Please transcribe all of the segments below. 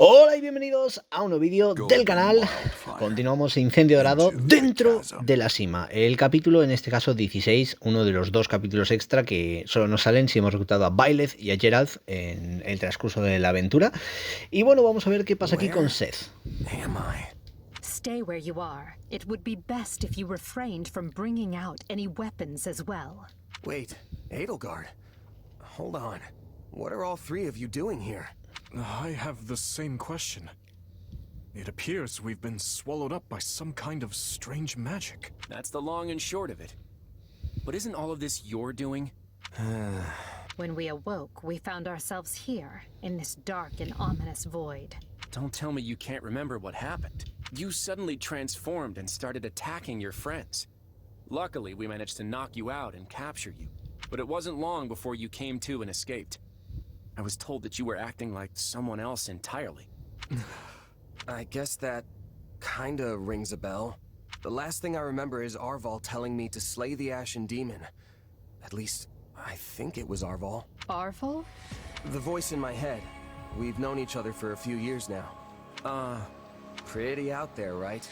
Hola y bienvenidos a un nuevo vídeo del canal. Continuamos Incendio Dorado dentro de la Sima. El capítulo, en este caso 16, uno de los dos capítulos extra que solo nos salen si hemos reclutado a Byleth y a Gerald en el transcurso de la aventura. Y bueno, vamos a ver qué pasa aquí con Shez. Stay where you are. It would be best if you refrained from bringing out any weapons as well. Wait, Edelgard. Hold on. What are all three of you doing here? I have the same question. It appears we've been swallowed up by some kind of strange magic. That's the long and short of it. But isn't all of this your doing? When we awoke, we found ourselves here, in this dark and ominous void. Don't tell me you can't remember what happened. You suddenly transformed and started attacking your friends. Luckily, we managed to knock you out and capture you. But it wasn't long before you came to and escaped. I was told that you were acting like someone else entirely. I guess that kinda rings a bell. The last thing I remember is Arval telling me to slay the Ashen Demon. At least, I think it was Arval. Arval? The voice in my head. We've known each other for a few years now. Pretty out there, right?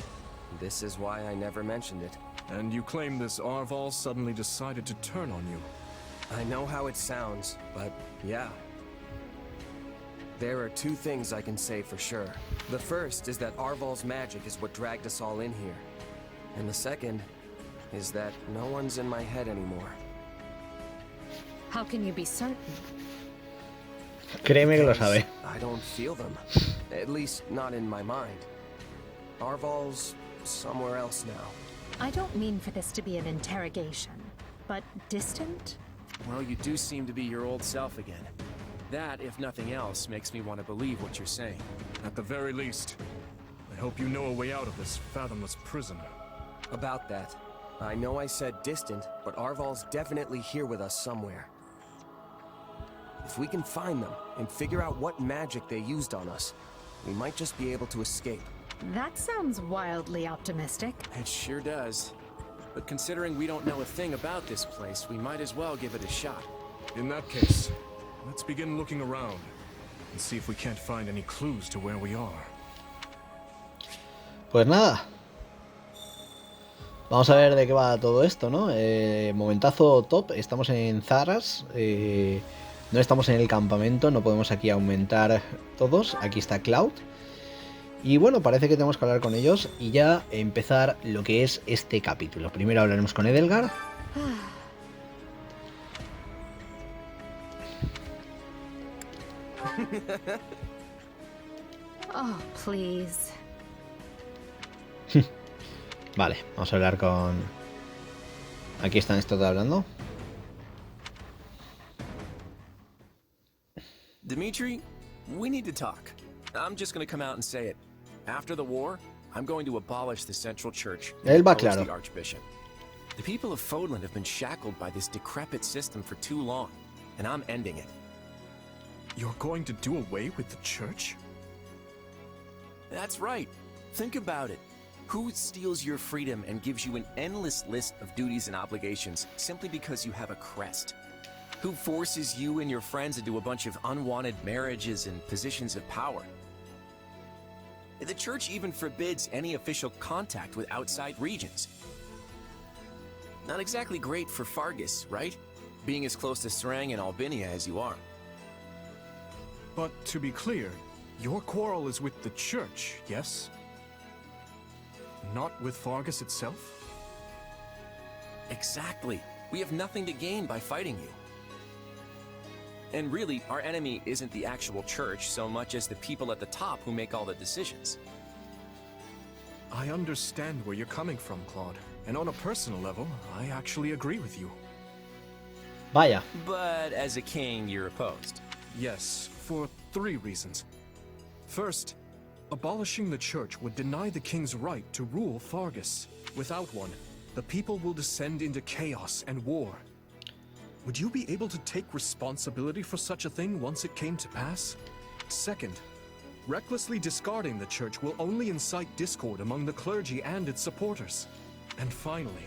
This is why I never mentioned it. And you claim this Arval suddenly decided to turn on you. I know how it sounds, but yeah. There are two things I can say for sure. The first is that Arval's magic is what dragged us all in here. And the second is that no one's in my head anymore. How can you be certain? Créeme que lo sabe. I don't feel them. At least not in my mind. Arval's somewhere else now. I don't mean for this to be an interrogation, but distant? Well, you do seem to be your old self again. That, if nothing else, makes me want to believe what you're saying. At the very least, I hope you know a way out of this fathomless prison. About that, I know I said distant, but Arval's definitely here with us somewhere. If we can find them and figure out what magic they used on us, we might just be able to escape. That sounds wildly optimistic. It sure does. But considering we don't know a thing about this place, we might as well give it a shot. In that case, let's begin looking around and see if we can't find any clues to where we are. Pues nada. Vamos a ver de qué va todo esto, ¿no? Momentazo top. Estamos en Zaras. No estamos en el campamento. No podemos aquí aumentar todos. Aquí está Claude. Y bueno, parece que tenemos que hablar con ellos y ya empezar lo que es este capítulo. Primero hablaremos con Edelgard. Oh, please. Vale, vamos a hablar con... Aquí están estos hablando. Dimitri, we need to talk. I'm just going to come out and say it. After the war, I'm going to abolish the central church Él va and claro. the archbishop. The people of Fodland have been shackled by this decrepit system for too long, and I'm ending it. You're going to do away with the church? That's right. Think about it. Who steals your freedom and gives you an endless list of duties and obligations simply because you have a crest? Who forces you and your friends into a bunch of unwanted marriages and positions of power? The church even forbids any official contact with outside regions. Not exactly great for Fargus, right? Being as close to Serang and Albinia as you are. But to be clear, your quarrel is with the church, yes? Not with Fargus itself? Exactly. We have nothing to gain by fighting you. And really, our enemy isn't the actual church so much as the people at the top who make all the decisions. I understand where you're coming from, Claude. And on a personal level, I actually agree with you. Vaya. But as a king, you're opposed. Yes, for 3 reasons. First, abolishing the church would deny the king's right to rule Fargus. Without one, the people will descend into chaos and war. Would you be able to take responsibility for such a thing once it came to pass? Second, recklessly discarding the church will only incite discord among the clergy and its supporters. And finally,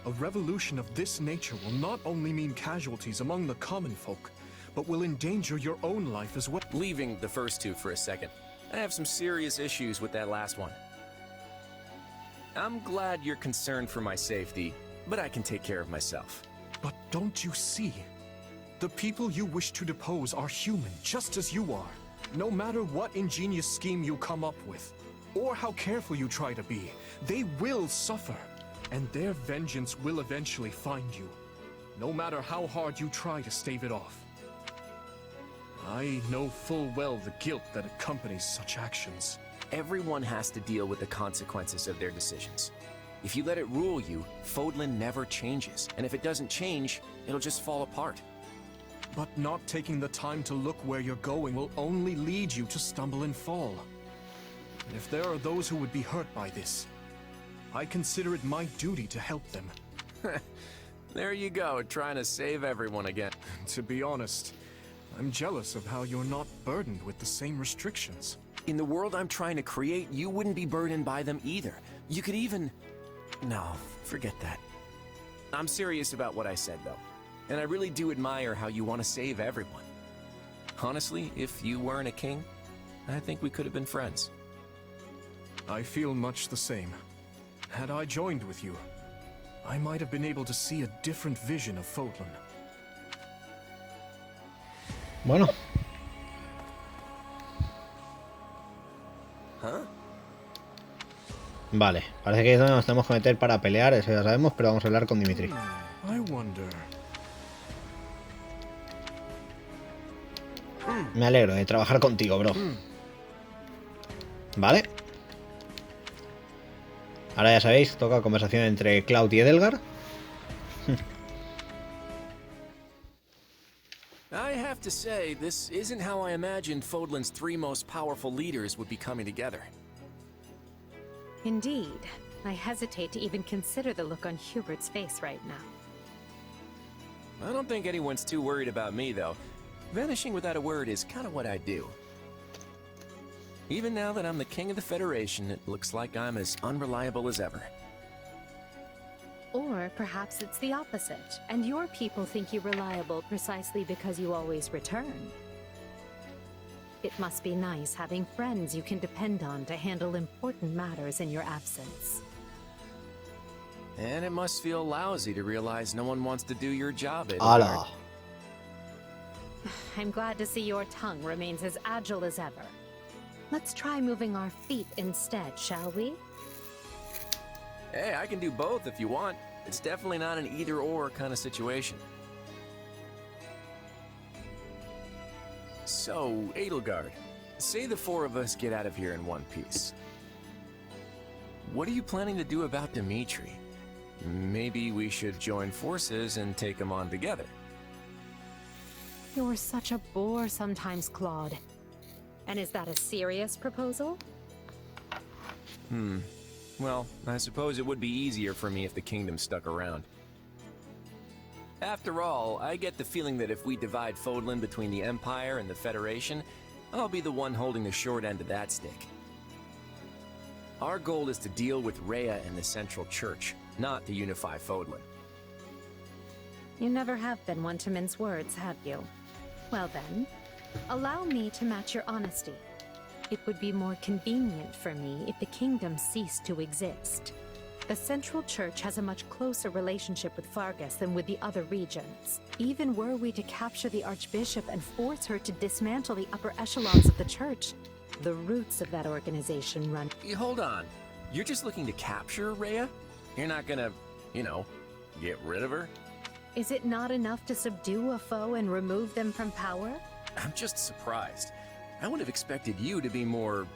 a revolution of this nature will not only mean casualties among the common folk, but will endanger your own life as well. Leaving the first two for a second, I have some serious issues with that last one. I'm glad you're concerned for my safety, but I can take care of myself. But don't you see? The people you wish to depose are human, just as you are. No matter what ingenious scheme you come up with, or how careful you try to be, they will suffer, and their vengeance will eventually find you, no matter how hard you try to stave it off. I know full well the guilt that accompanies such actions. Everyone has to deal with the consequences of their decisions. If you let it rule you, Fodlan never changes, and if it doesn't change, it'll just fall apart. But not taking the time to look where you're going will only lead you to stumble and fall. And if there are those who would be hurt by this, I consider it my duty to help them. There you go, trying to save everyone again. To be honest, I'm jealous of how you're not burdened with the same restrictions. In the world I'm trying to create, you wouldn't be burdened by them either. You could even... No, forget that. I'm serious about what I said, though. And I really do admire how you want to save everyone. Honestly, if you weren't a king, I think we could have been friends. I feel much the same. Had I joined with you, I might have been able to see a different vision of Fodlan. Bueno. Huh? Vale, parece que es donde nos tenemos que meter para pelear, eso ya sabemos, pero vamos a hablar con Dimitri. I wonder. Me alegro de trabajar contigo, bro. Vale. Ahora ya sabéis, toca conversación entre Claude y Edelgard. I have to say, this isn't how I imagined Fodlan's three most powerful leaders would be coming together. Indeed. I hesitate to even consider the look on Hubert's face right now. I don't think anyone's too worried about me, though. Vanishing without a word is kind of what I do. Even now that I'm the king of the Federation, it looks like I'm as unreliable as ever. Or perhaps it's the opposite, and your people think you reliable precisely because you always return. It must be nice having friends you can depend on to handle important matters in your absence. And it must feel lousy to realize no one wants to do your job, Edelgard. ¡Hala! I'm glad to see your tongue remains as agile as ever. Let's try moving our feet instead, shall we? Hey, I can do both if you want. It's definitely not an either-or kind of situation. So, Edelgard, say the four of us get out of here in one piece. What are you planning to do about Dimitri? Maybe we should join forces and take him on together. You're such a bore sometimes, Claude. And is that a serious proposal? Well, I suppose it would be easier for me if the kingdom stuck around. After all, I get the feeling that if we divide Fodlan between the Empire and the Federation, I'll be the one holding the short end of that stick. Our goal is to deal with Rhea and the Central Church, not to unify Fodlan. You never have been one to mince words, have you? Well then, allow me to match your honesty. It would be more convenient for me if the kingdom ceased to exist. The Central Church has a much closer relationship with Fargus than with the other regions. Even were we to capture the Archbishop and force her to dismantle the upper echelons of the Church, the roots of that organization run... Hold on. You're just looking to capture Rhea? You're not gonna, get rid of her? Is it not enough to subdue a foe and remove them from power? I'm just surprised. I would have expected you to be more...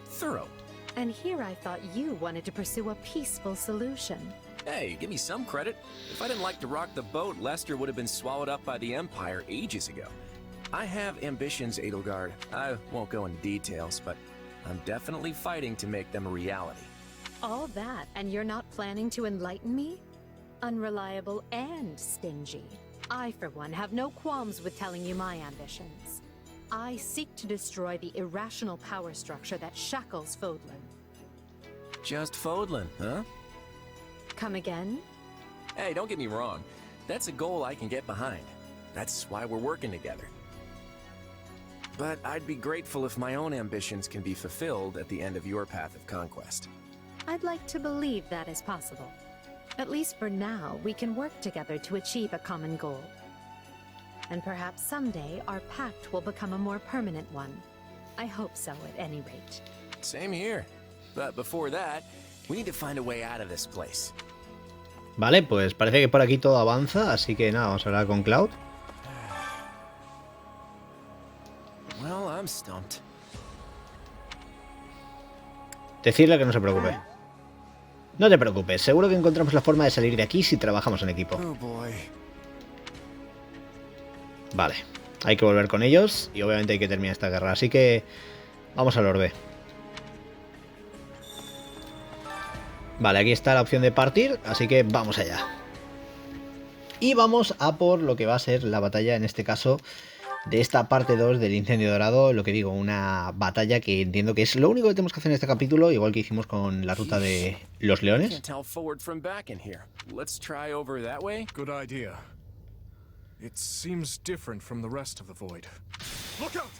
thorough. And here I thought you wanted to pursue a peaceful solution. Hey, give me some credit. If I didn't like to rock the boat, Lester would have been swallowed up by the Empire ages ago. I have ambitions, Edelgard. I won't go into details, but I'm definitely fighting to make them a reality. All that, and you're not planning to enlighten me? Unreliable and stingy. I, for one, have no qualms with telling you my ambitions. I seek to destroy the irrational power structure that shackles Fodlan. Just Fodlan, huh? Come again? Hey, don't get me wrong. That's a goal I can get behind. That's why we're working together. But I'd be grateful if my own ambitions can be fulfilled at the end of your path of conquest. I'd like to believe that is possible. At least for now, we can work together to achieve a common goal. And perhaps someday our pact will become a more permanent one. I hope so, at any rate. Same here. But before that, we need to find a way out of this place. Vale, pues parece que por aquí todo avanza, así que nada, vamos a hablar con Claude. Well, I'm stumped. Decirle que no se preocupe. No te preocupes, seguro que encontramos la forma de salir de aquí si trabajamos en equipo. Oh boy. Vale, hay que volver con ellos y obviamente hay que terminar esta guerra, así que vamos al orbe. Vale, aquí está la opción de partir, así que vamos allá. Y vamos a por lo que va a ser la batalla, en este caso, de esta parte 2 del incendio dorado. Lo que digo, una batalla que entiendo que es lo único que tenemos que hacer en este capítulo, igual que hicimos con la ruta de los leones. Good idea. It seems different from the rest of the void. Look out!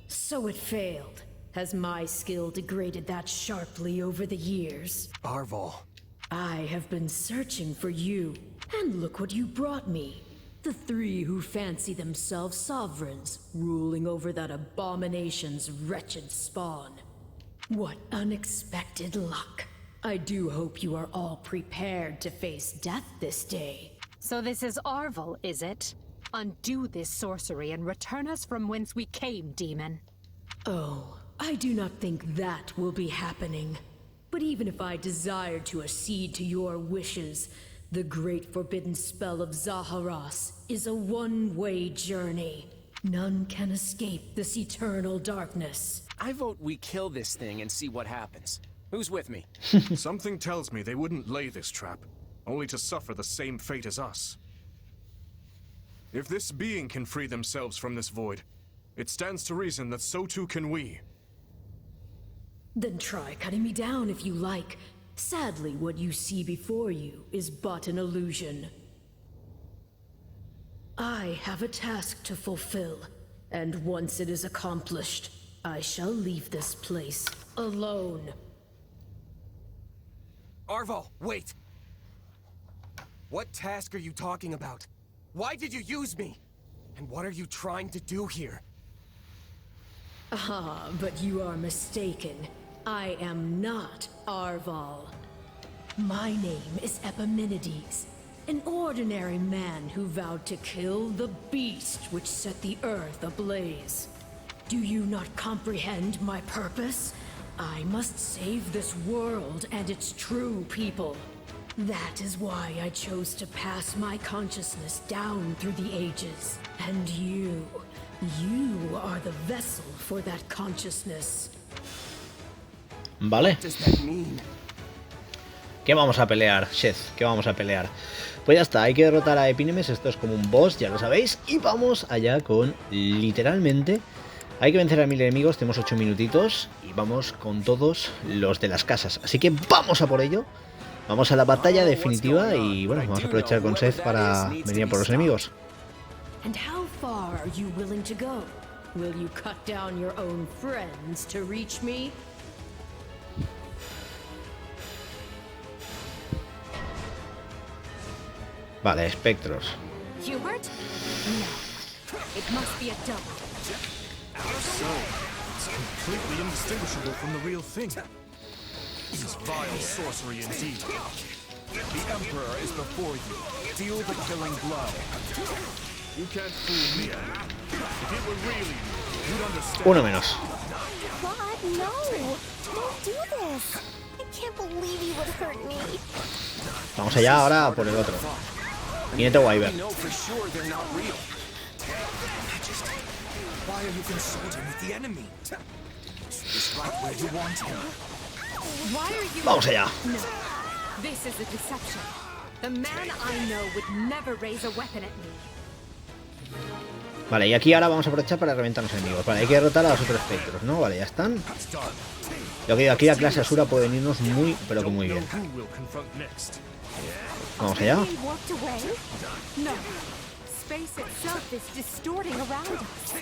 So it failed. Has my skill degraded that sharply over the years? Arval. I have been searching for you, and look what you brought me. The three who fancy themselves sovereigns, ruling over that abomination's wretched spawn. What unexpected luck. I do hope you are all prepared to face death this day. So this is Arval, is it? Undo this sorcery and return us from whence we came, demon. Oh, I do not think that will be happening. But even if I desired to accede to your wishes, the great forbidden spell of Zaharas is a one-way journey. None can escape this eternal darkness. I vote we kill this thing and see what happens. Who's with me? Something tells me they wouldn't lay this trap, only to suffer the same fate as us. If this being can free themselves from this void, it stands to reason that so too can we. Then try cutting me down if you like. Sadly, what you see before you is but an illusion. I have a task to fulfill, and once it is accomplished, I shall leave this place alone. Arval, wait! What task are you talking about? Why did you use me? And what are you trying to do here? Ah, but you are mistaken. I am not Arval. My name is Epimenides, an ordinary man who vowed to kill the beast which set the earth ablaze. Do you not comprehend my purpose? I must save this world and its true people. That is why I chose to pass my consciousness down through the ages. And you are the vessel for that consciousness. Vale. What does that mean? ¿Qué vamos a pelear, Shez? ¿Qué vamos a pelear? Pues ya está, hay que derrotar a Epimenides, esto es como un boss, ya lo sabéis. Y vamos allá con, literalmente, hay que vencer a 1000 enemigos, tenemos 8 minutitos. Y vamos con todos los de las casas. Así que vamos a por ello. Vamos a la batalla definitiva y bueno, vamos a aprovechar con Shez para venir por los enemigos. And how far are you willing to go? Will you cut down your own friends to reach me? Vale, espectros. Hubert? No. It must be a double. So, it's completely indistinguishable from the real thing. This is vile sorcery indeed. The Emperor is before you. Deal the killing blow. You can't fool me. If it were really you, you'd understand. Uno menos. God, no! Don't do this! I can't believe you would hurt me. Vamos allá ahora por el otro. Jinete Wyvern. We know for sure they're not real. Why are you consulting with the enemy? is right where you want him. Why are you... Vamos allá. No. This is a deception. The man I know would never raise a weapon at me. Vale, y aquí ahora vamos a aprovechar para reventar a los enemigos. Vale, hay que derrotar a los otros espectros, ¿no? Vale, ya están. Lo que digo, aquí la clase Asura puede venirnos muy, pero que muy bien. Vamos allá. No. Space itself is distorting around us.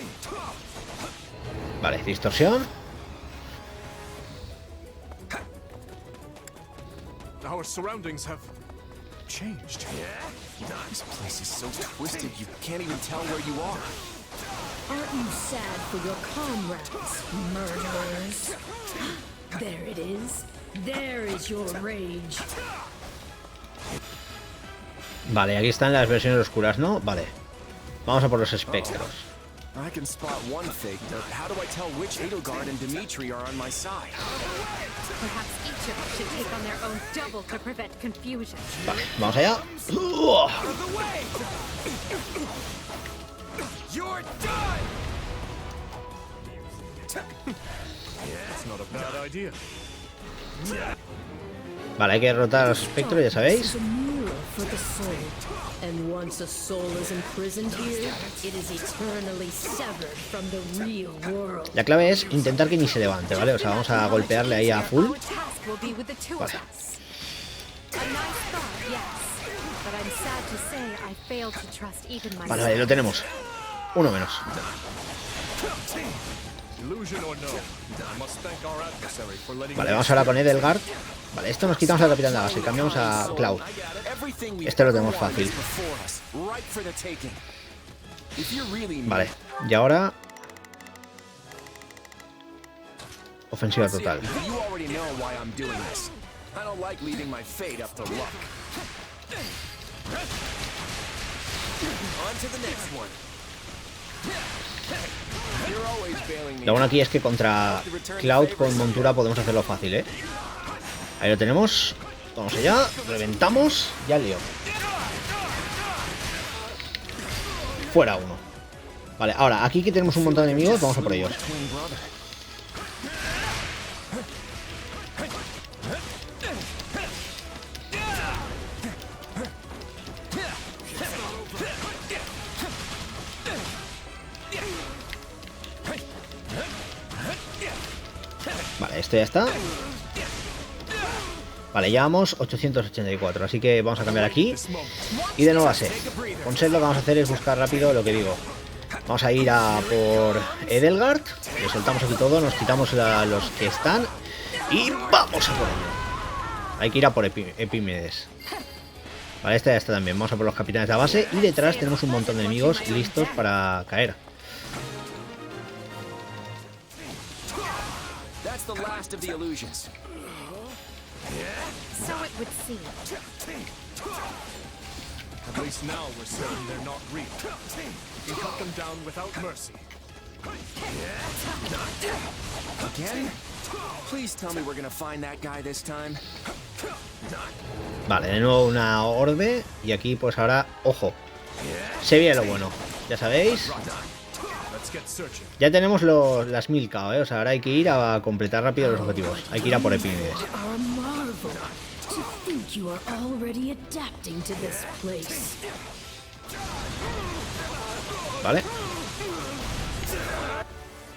Vale, distorsión. Our surroundings have changed. This place is so twisted you can't even tell where you are. Aren't you sad for your comrades, murderers? There it is. There is your rage. Vale, aquí están las versiones oscuras, ¿no? Vale. Vamos a por los espectros. I can spot one fake, but how do I tell which Edelgard and Dimitri are on my side? Perhaps each of us should take on their own double to prevent confusion. Vale, vamos allá. You're done. That's not a bad idea. Vale, hay que derrotar a los espectros, ya sabéis. For the soul. And once a soul is imprisoned here, it is eternally severed from the real world. La clave es intentar que ni se levante, ¿vale? O sea, vamos a golpearle ahí a full. Vale. Vale, vale, lo tenemos. Uno menos. Vale, vamos ahora con Edelgard. Vale, esto nos quitamos al capitán de la base y cambiamos a Claude. Este lo tenemos fácil. Vale, y ahora... ofensiva total. Lo bueno aquí es que contra Claude con montura podemos hacerlo fácil, ¿eh? Ahí lo tenemos. Vamos allá, reventamos. Ya lío. Fuera uno. Vale, ahora aquí que tenemos un montón de enemigos, vamos a por ellos. Vale, esto ya está. Vale, llevamos 884, así que vamos a cambiar aquí. Y de nuevo a Shez. Con Shez lo que vamos a hacer es buscar rápido lo que digo. Vamos a ir a por Edelgard. Le soltamos aquí todo, nos quitamos a los que están. Y vamos a por ello. Hay que ir a por Epimenides. Vale, esta ya está también. Vamos a por los capitanes de la base. Y detrás tenemos un montón de enemigos listos para caer. So it would seem. At least now we're certain they're not real. We can cut them down without mercy. Again? Please tell me we're gonna find that guy this time. Vale, de nuevo una orbe. Y aquí pues ahora, ojo, se viene lo bueno. Ya sabéis. Ya tenemos las 1000 KO, ¿eh? O sea, ahora hay que ir a completar rápido los objetivos. Hay que ir a por Epimenides. Vale.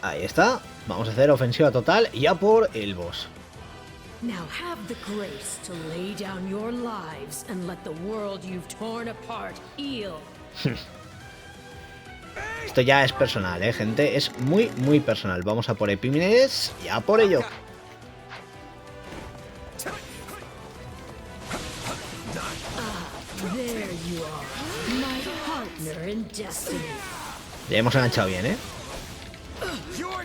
Ahí está. Vamos a hacer ofensiva total y a por el boss. Now have the grace to lay down your lives and let the world you've torn apart heal. Esto ya es personal, gente. Es muy, muy personal. Vamos a por Epimenides y a por ello. Ya hemos enganchado bien, ¿eh? You're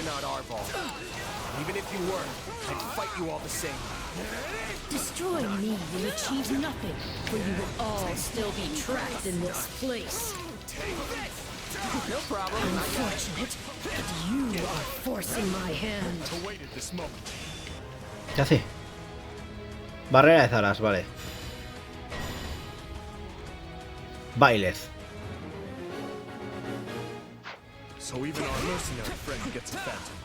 not Arval. Even if you were, I'd fight you all the same. Destroying me will achieve nothing, for you will all still be trapped in this place. No problem. Unfortunate, but you are forcing my hand. ¿Qué hace? Barrera de Zaras, vale. Bailez. So even our mercenary friend gets a phantom.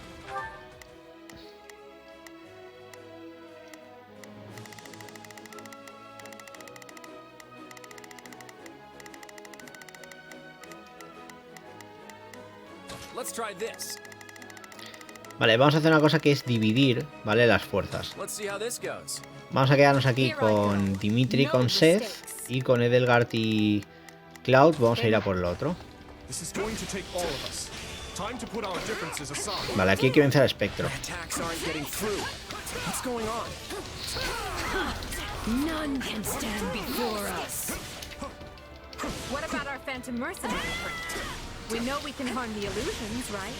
Let's try this. Vale, vamos a hacer una cosa que es dividir, ¿vale? Las fuerzas. Let's see how this goes. Vamos a quedarnos aquí con Dimitri, con Shez, y con Edelgard y Claude vamos a ir a por el otro. This is going to take all of us. Time to put our differences aside. Vale, aquí hay que vencer al espectro. Attacks aren't getting through. What's going on? None can stand before us. What about our phantom mercenary friend? We know we can harm the illusions, right?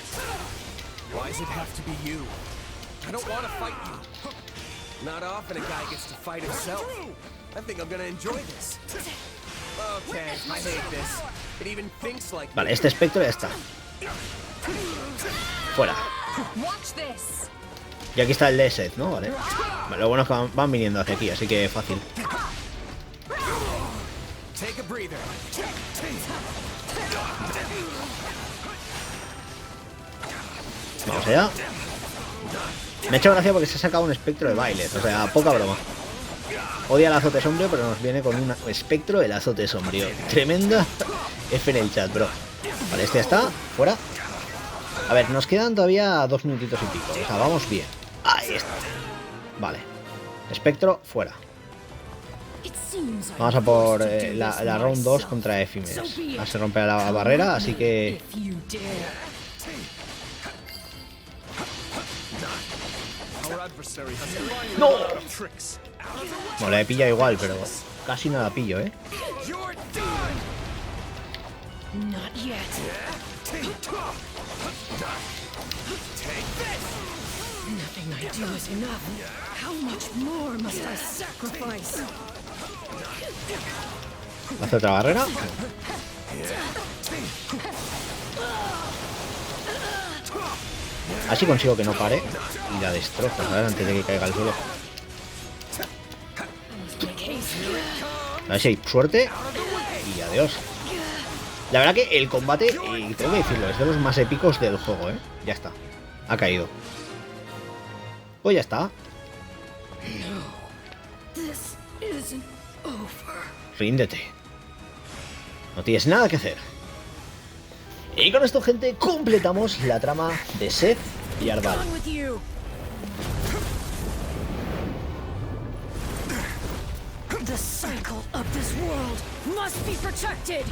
Why does it have to be you? I don't want to fight you. Not often a guy gets to fight himself. I think I'm gonna enjoy this. Okay, I hate this. It even thinks like Vale, este espectro ya está. Fuera. Watch this. Y aquí está el de Shez, ¿no? Vale. Vale, lo bueno es que van viniendo hacia aquí, así que fácil. Take a breather. Vamos allá. Me ha hecho gracia porque se ha sacado un espectro de baile. O sea, poca broma. Odia el azote sombrío, pero nos viene con un espectro del azote sombrío. Tremenda F en el chat, bro. Vale, este ya está. Fuera. A ver, nos quedan todavía 2 minutitos y pico. O sea, vamos bien. Ahí está. Vale. Espectro, fuera. Vamos a por la round 2 contra Epimenides. Ahora se rompe la barrera, así que... ¡No! Bueno, la he pillado igual, pero casi no la pillo, ¿eh? Not yet. Nothing I do is enough. How much more must I sacrifice? Hace otra barrera. Así consigo que no pare y la destrozo, ¿sabes? Antes de que caiga al suelo. A ver si hay suerte y adiós. La verdad que el combate, tengo que decirlo, es de los más épicos del juego, ¿eh? Ya está. Ha caído. Pues ya está. Ríndete. No tienes nada que hacer. Y con esto, gente, completamos la trama de Shez y Arval. The cycle of this world must be protected.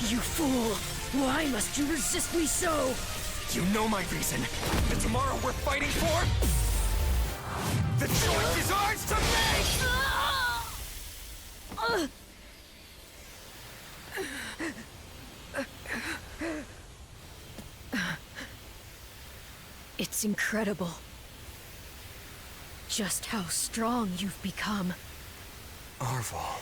You fool! Why must you resist me so? You know my reason. The tomorrow we're fighting for? The choice is ours to make! It's incredible. Just how strong you've become. Arval.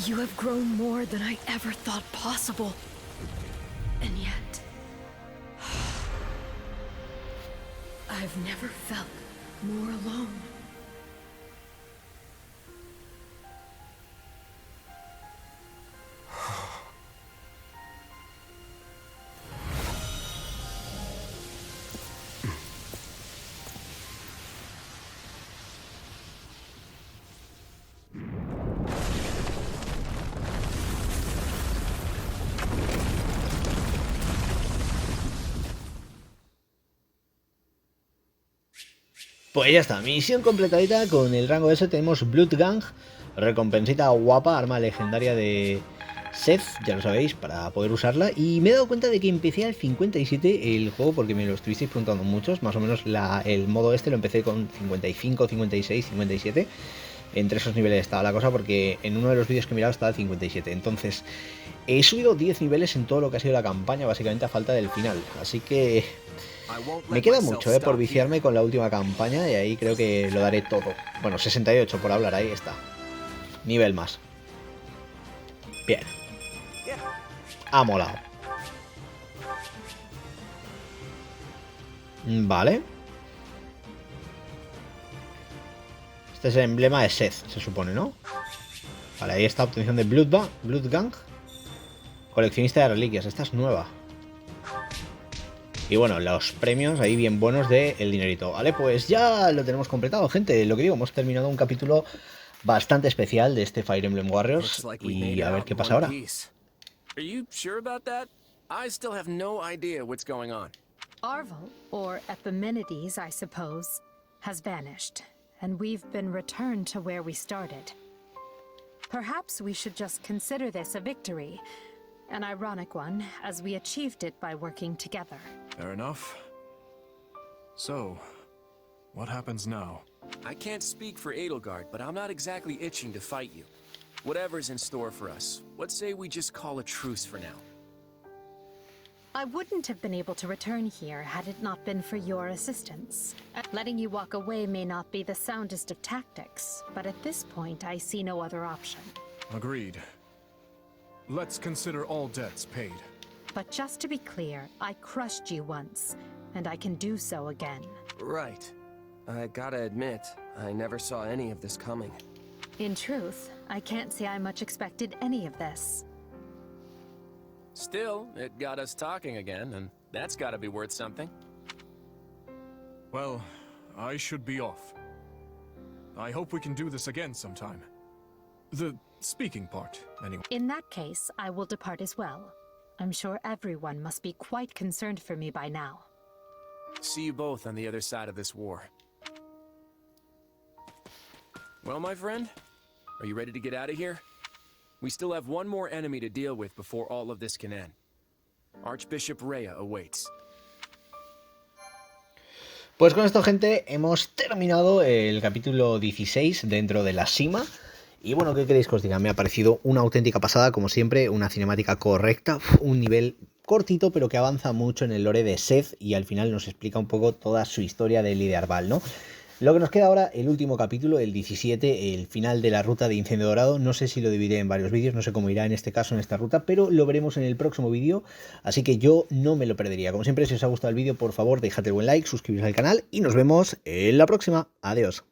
You have grown more than I ever thought possible. And yet... I've never felt more alone. Pues ya está, misión completadita. Con el rango S tenemos Blood Gang, recompensita guapa, arma legendaria de Shez, ya lo sabéis, para poder usarla. Y me he dado cuenta de que empecé al 57 el juego, porque me lo estuvisteis preguntando muchos. Más o menos el modo este lo empecé con 55, 56, 57. Entre esos niveles estaba la cosa, porque en uno de los vídeos que he mirado estaba al 57. Entonces, He subido 10 niveles en todo lo que ha sido la campaña, básicamente a falta del final. Así que me queda mucho por viciarme con la última campaña y ahí creo que lo daré todo. Bueno, 68 por hablar, ahí está. Nivel más. Bien. Ha molado. Vale. Este es el emblema de Shez, se supone, ¿no? Vale, ahí está, obtención de Blood Gang. Coleccionista de reliquias, esta es nueva. Y bueno, los premios ahí bien buenos de el dinerito. Vale, pues ya lo tenemos completado, gente. Lo que digo, hemos terminado un capítulo bastante especial de este Fire Emblem Warriors. Y a ver qué pasa ahora. Are you sure about that? I still have no idea what's going on. Arval, or Epimenides, I suppose, has vanished, and we've been returned to where we started. Perhaps we should just consider this a victory. An ironic one, as we achieved it by working together. Fair enough. So, what happens now? I can't speak for Edelgard, but I'm not exactly itching to fight you. Whatever's in store for us, let's say we just call a truce for now. I wouldn't have been able to return here had it not been for your assistance. Letting you walk away may not be the soundest of tactics, but at this point I see no other option. Agreed. Let's consider all debts paid. But just to be clear, I crushed you once, and I can do so again. Right. I gotta admit, I never saw any of this coming. In truth, I can't say I much expected any of this. Still, it got us talking again, and that's gotta be worth something. Well, I should be off. I hope we can do this again sometime. The speaking part, anyway. In that case, I will depart as well. I'm sure everyone must be quite concerned for me by now. See you both on the other side of this war. Well, my friend, are you ready to get out of here? We still have one more enemy to deal with before all of this can end. Archbishop Rhea awaits. Pues con esto, gente, hemos terminado el capítulo 16 dentro de la Sima. Y bueno, ¿qué queréis que os diga? Me ha parecido una auténtica pasada, como siempre, una cinemática correcta, un nivel cortito, pero que avanza mucho en el lore de Shez y al final nos explica un poco toda su historia de líder Arval, ¿no? Lo que nos queda ahora, el último capítulo, el 17, el final de la ruta de Incendio Dorado. No sé si lo dividiré en varios vídeos, no sé cómo irá en este caso, en esta ruta, pero lo veremos en el próximo vídeo, así que yo no me lo perdería. Como siempre, si os ha gustado el vídeo, por favor, dejad el buen like, suscribiros al canal y nos vemos en la próxima. Adiós.